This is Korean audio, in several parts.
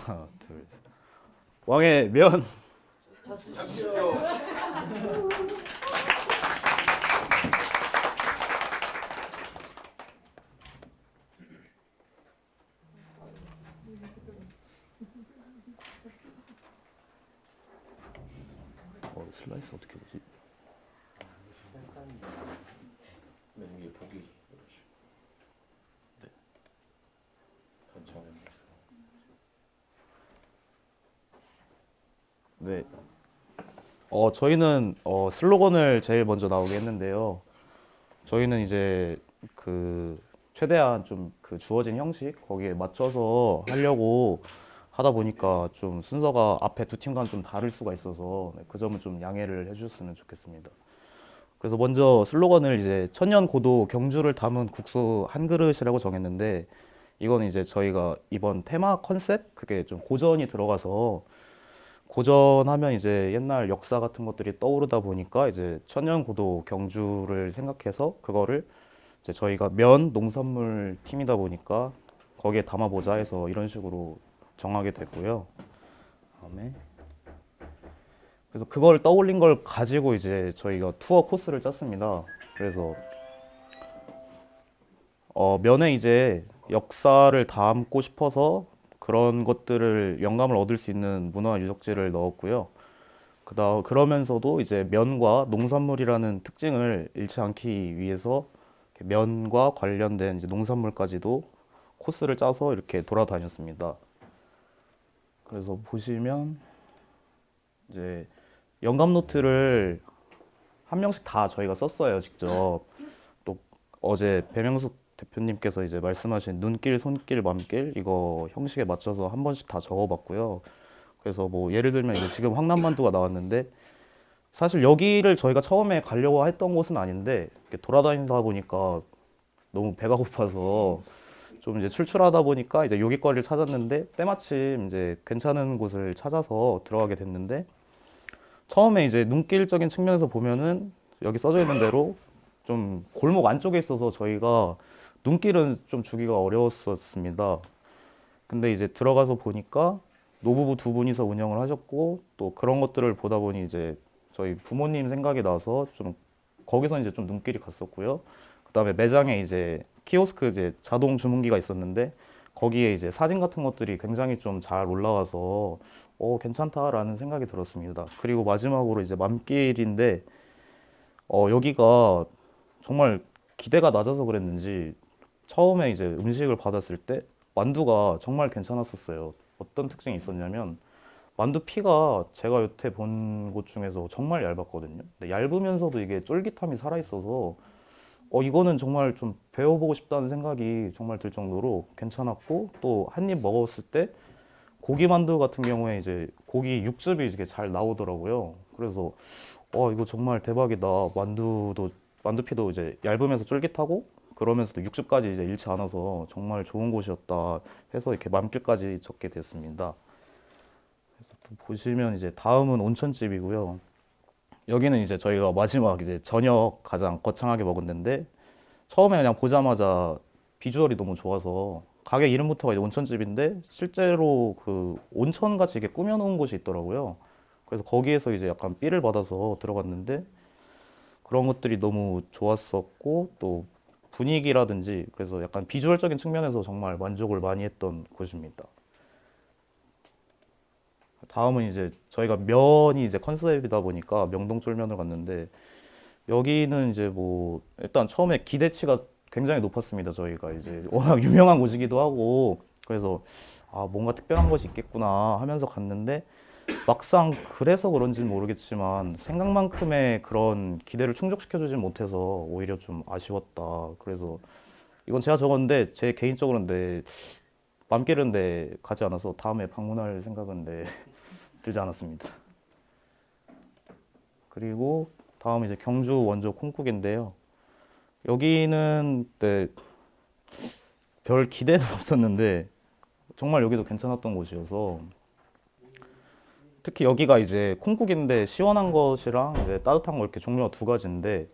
하나, 둘, 셋. 왕의 면. 잡십시오. 슬라이스 어떻게 보지? 이게 보기 네. 단청은 네. 저희는 슬로건을 제일 먼저 나오게 했는데요. 저희는 이제 그 최대한 좀 그 주어진 형식 거기에 맞춰서 하려고 하다 보니까 좀 순서가 앞에 두 팀과는 좀 다를 수가 있어서 네, 그 점은 좀 양해를 해주셨으면 좋겠습니다. 그래서 먼저 슬로건을 이제 천년 고도 경주를 담은 국수 한 그릇이라고 정했는데 이건 이제 저희가 이번 테마 컨셉 그게 좀 고전이 들어가서 고전하면 이제 옛날 역사 같은 것들이 떠오르다 보니까 이제 천년고도 경주를 생각해서 그거를 이제 저희가 면 농산물 팀이다 보니까 거기에 담아보자 해서 이런 식으로 정하게 됐고요. 그다음에 그래서 그걸 떠올린 걸 가지고 이제 저희가 투어 코스를 짰습니다. 그래서 면에 이제 역사를 담고 싶어서 그런 것들을 영감을 얻을 수 있는 문화 유적지를 넣었고요. 그러면서도 이제 면과 농산물이라는 특징을 잃지 않기 위해서 면과 관련된 이제 농산물까지도 코스를 짜서 이렇게 돌아다녔습니다. 그래서 보시면 이제 영감 노트를 한 명씩 다 저희가 썼어요, 직접. 또 어제 배명숙 대표님께서 이제 말씀하신 눈길, 손길, 맘길 이거 형식에 맞춰서 한 번씩 다 적어봤고요. 그래서 뭐 예를 들면 이제 지금 황남만두가 나왔는데 사실 여기를 저희가 처음에 가려고 했던 곳은 아닌데 이렇게 돌아다니다 보니까 너무 배가 고파서 좀 이제 출출하다 보니까 이제 요깃거리를 찾았는데 때마침 이제 괜찮은 곳을 찾아서 들어가게 됐는데 처음에 이제 눈길적인 측면에서 보면은 여기 써져 있는 대로 좀 골목 안쪽에 있어서 저희가 눈길은 좀 주기가 어려웠었습니다. 근데 이제 들어가서 보니까 노부부 두 분이서 운영을 하셨고 또 그런 것들을 보다 보니 이제 저희 부모님 생각이 나서 좀 거기서 이제 좀 눈길이 갔었고요. 그다음에 매장에 이제 키오스크 이제 자동 주문기가 있었는데 거기에 이제 사진 같은 것들이 굉장히 좀 잘 올라와서 괜찮다라는 생각이 들었습니다. 그리고 마지막으로 이제 맘길인데 여기가 정말 기대가 낮아서 그랬는지 처음에 이제 음식을 받았을 때 만두가 정말 괜찮았었어요. 어떤 특징이 있었냐면 만두 피가 제가 여태 본 곳 중에서 정말 얇았거든요. 근데 얇으면서도 이게 쫄깃함이 살아있어서 이거는 정말 좀 배워보고 싶다는 생각이 정말 들 정도로 괜찮았고 또 한 입 먹었을 때 고기 만두 같은 경우에 이제 고기 육즙이 이게 잘 나오더라고요. 그래서 이거 정말 대박이다. 만두피도 이제 얇으면서 쫄깃하고 그러면서도 육즙까지 이제 잃지 않아서 정말 좋은 곳이었다 해서 이렇게 맘길까지 적게 됐습니다. 또 보시면 이제 다음은 온천집이고요. 여기는 이제 저희가 마지막 이제 저녁 가장 거창하게 먹은 데인데 처음에 그냥 보자마자 비주얼이 너무 좋아서 가게 이름부터가 이제 온천집인데 실제로 그 온천 같이 이렇게 꾸며놓은 곳이 있더라고요. 그래서 거기에서 이제 약간 삘을 받아서 들어갔는데 그런 것들이 너무 좋았었고 또 분위기라든지 그래서 약간 비주얼적인 측면에서 정말 만족을 많이 했던 곳입니다. 다음은 이제 저희가 면이 이제 컨셉이다 보니까 명동쫄면을 갔는데 여기는 이제 뭐 일단 처음에 기대치가 굉장히 높았습니다. 저희가 이제 워낙 유명한 곳이기도 하고 그래서 뭔가 특별한 것이 있겠구나 하면서 갔는데 막상 그래서 그런지는 모르겠지만 생각만큼의 그런 기대를 충족시켜주진 못해서 오히려 좀 아쉬웠다. 그래서 이건 제가 적었는데 제 개인적으로는 맘길은데 가지 않아서 다음에 방문할 생각은 들지 않았습니다. 그리고 다음 이제 경주 원조 콩국인데요. 여기는 별 기대는 없었는데 정말 여기도 괜찮았던 곳이어서 특히 여기가 이제 콩국인데 시원한 것이랑 이제 따뜻한 거 이렇게 종류가 두 가지인데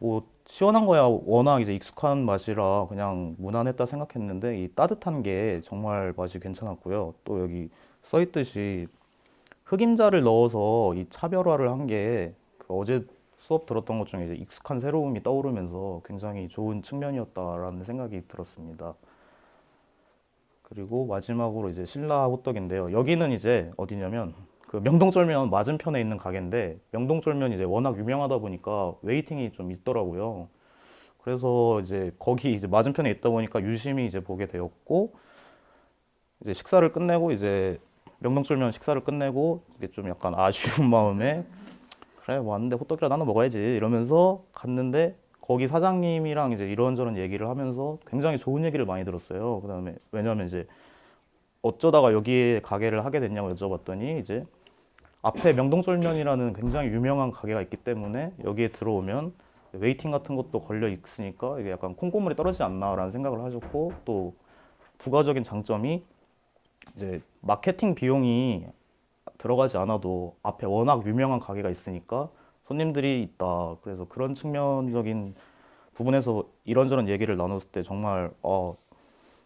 뭐 시원한 거야 워낙 이제 익숙한 맛이라 그냥 무난했다 생각했는데 이 따뜻한 게 정말 맛이 괜찮았고요. 또 여기 써 있듯이 흑임자를 넣어서 이 차별화를 한 게 그 어제 수업 들었던 것 중에 이제 익숙한 새로움이 떠오르면서 굉장히 좋은 측면이었다라는 생각이 들었습니다. 그리고 마지막으로 이제 신라 호떡인데요. 여기는 이제 어디냐면 그 명동쫄면 맞은편에 있는 가게인데 명동쫄면이 이제 워낙 유명하다 보니까 웨이팅이 좀 있더라고요. 그래서 이제 거기 이제 맞은편에 있다 보니까 유심히 이제 보게 되었고 이제 식사를 끝내고 이제 명동쫄면 식사를 끝내고 이게 좀 약간 아쉬운 마음에 그래 왔는데 호떡이라도 하나 먹어야지 이러면서 갔는데 거기 사장님이랑 이제 이런저런 얘기를 하면서 굉장히 좋은 얘기를 많이 들었어요. 그다음에 왜냐하면 이제 어쩌다가 여기에 가게를 하게 됐냐고 여쭤봤더니 이제 앞에 명동쫄면이라는 굉장히 유명한 가게가 있기 때문에 여기에 들어오면 웨이팅 같은 것도 걸려 있으니까 이게 약간 콩고물이 떨어지지 않나라는 생각을 하셨고 또 부가적인 장점이 이제 마케팅 비용이 들어가지 않아도 앞에 워낙 유명한 가게가 있으니까 손님들이 있다. 그래서 그런 측면적인 부분에서 이런저런 얘기를 나눴을 때 정말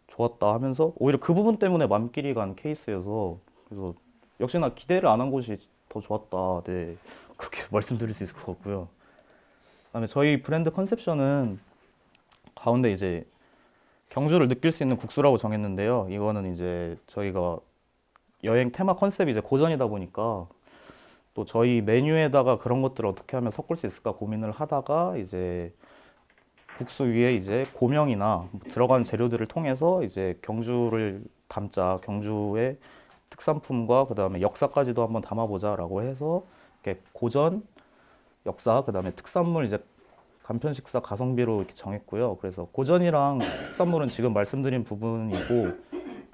좋았다 하면서 오히려 그 부분 때문에 맘끼리 간 케이스여서 그래서 역시나 기대를 안 한 곳이 더 좋았다. 네. 그렇게 말씀드릴 수 있을 것 같고요. 그다음에 저희 브랜드 컨셉션은 가운데 이제 경주를 느낄 수 있는 국수라고 정했는데요. 이거는 이제 저희가 여행 테마 컨셉이 이제 고전이다 보니까 또 저희 메뉴에다가 그런 것들을 어떻게 하면 섞을 수 있을까 고민을 하다가 이제 국수 위에 이제 고명이나 들어간 재료들을 통해서 이제 경주를 담자, 경주의 특산품과 그다음에 역사까지도 한번 담아보자라고 해서 이렇게 고전, 역사, 그다음에 특산물 이제 간편 식사 가성비로 이렇게 정했고요. 그래서 고전이랑 특산물은 지금 말씀드린 부분이고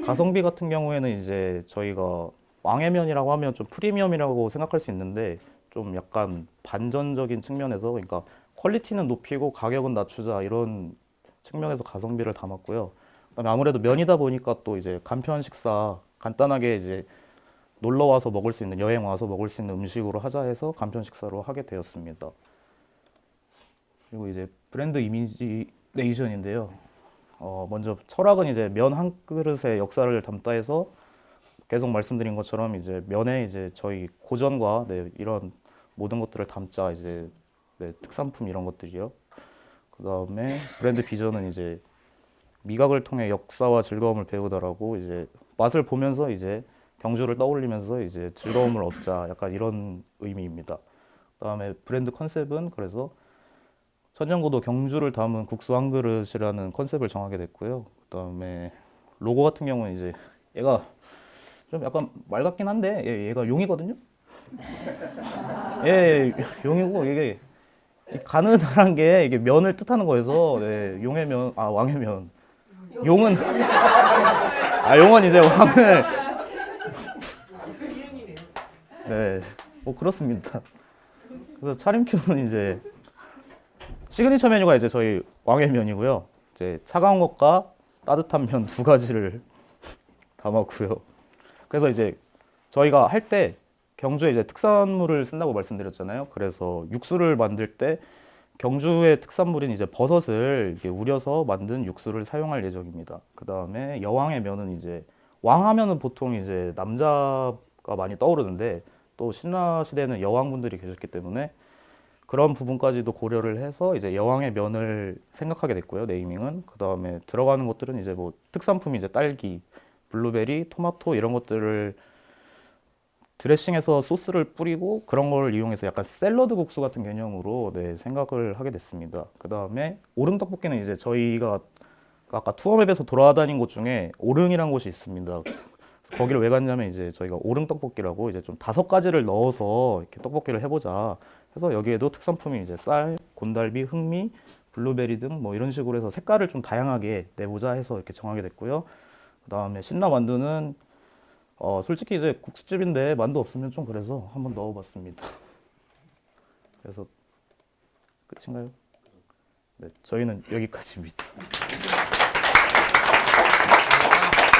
가성비 같은 경우에는 이제 저희가 왕해면이라고 하면 좀 프리미엄이라고 생각할 수 있는데 좀 약간 반전적인 측면에서 그러니까 퀄리티는 높이고 가격은 낮추자 이런 측면에서 가성비를 담았고요. 그다음에 아무래도 면이다 보니까 또 이제 간편 식사 간단하게 이제 놀러 와서 먹을 수 있는 여행 와서 먹을 수 있는 음식으로 하자 해서 간편 식사로 하게 되었습니다. 그리고 이제 브랜드 이미지 네이션인데요. 먼저 철학은 이제 면 한 그릇의 역사를 담다 해서 계속 말씀드린 것처럼 이제 면에 이제 저희 고전과 네, 이런 모든 것들을 담자 이제 네, 특산품 이런 것들이요. 그다음에 브랜드 비전은 이제 미각을 통해 역사와 즐거움을 배우다라고 이제 맛을 보면서 이제 경주를 떠올리면서 이제 즐거움을 얻자 약간 이런 의미입니다. 그다음에 브랜드 컨셉은 그래서 천년고도 경주를 담은 국수 한 그릇이라는 컨셉을 정하게 됐고요. 그다음에 로고 같은 경우는 이제 얘가 좀 약간 말 같긴 한데 얘가 용이거든요. 예, 용이고 이게 이 가느다란 게 이게 면을 뜻하는 거여서 네, 용의 면, 왕의 면. 용은 용은 이제 왕을 네, 뭐 그렇습니다. 그래서 차림표는 이제 시그니처 메뉴가 이제 저희 왕의 면이고요. 이제 차가운 것과 따뜻한 면 두 가지를 담았고요. 그래서 이제 저희가 할 때 경주에 이제 특산물을 쓴다고 말씀드렸잖아요. 그래서 육수를 만들 때 경주의 특산물인 이제 버섯을 이렇게 우려서 만든 육수를 사용할 예정입니다. 그 다음에 여왕의 면은 이제 왕하면은 보통 이제 남자가 많이 떠오르는데 또 신라 시대에는 여왕분들이 계셨기 때문에 그런 부분까지도 고려를 해서 이제 여왕의 면을 생각하게 됐고요. 네이밍은 그 다음에 들어가는 것들은 이제 뭐 특산품 이제 딸기, 블루베리, 토마토 이런 것들을 드레싱해서 소스를 뿌리고 그런 걸 이용해서 약간 샐러드 국수 같은 개념으로 네, 생각을 하게 됐습니다. 그 다음에 오름 떡볶이는 이제 저희가 아까 투어맵에서 돌아다닌 곳 중에 오릉이라는 곳이 있습니다. 거기를 왜 갔냐면 이제 저희가 오릉 떡볶이라고 이제 좀 5가지를 넣어서 이렇게 떡볶이를 해보자 해서 여기에도 특산품이 이제 쌀, 곤달비, 흑미, 블루베리 등 뭐 이런 식으로 해서 색깔을 좀 다양하게 내보자 해서 이렇게 정하게 됐고요. 그 다음에 신라 만두는 솔직히 이제 국수집인데 만두 없으면 좀 그래서 한번 넣어봤습니다. 그래서 끝인가요? 네, 저희는 여기까지입니다.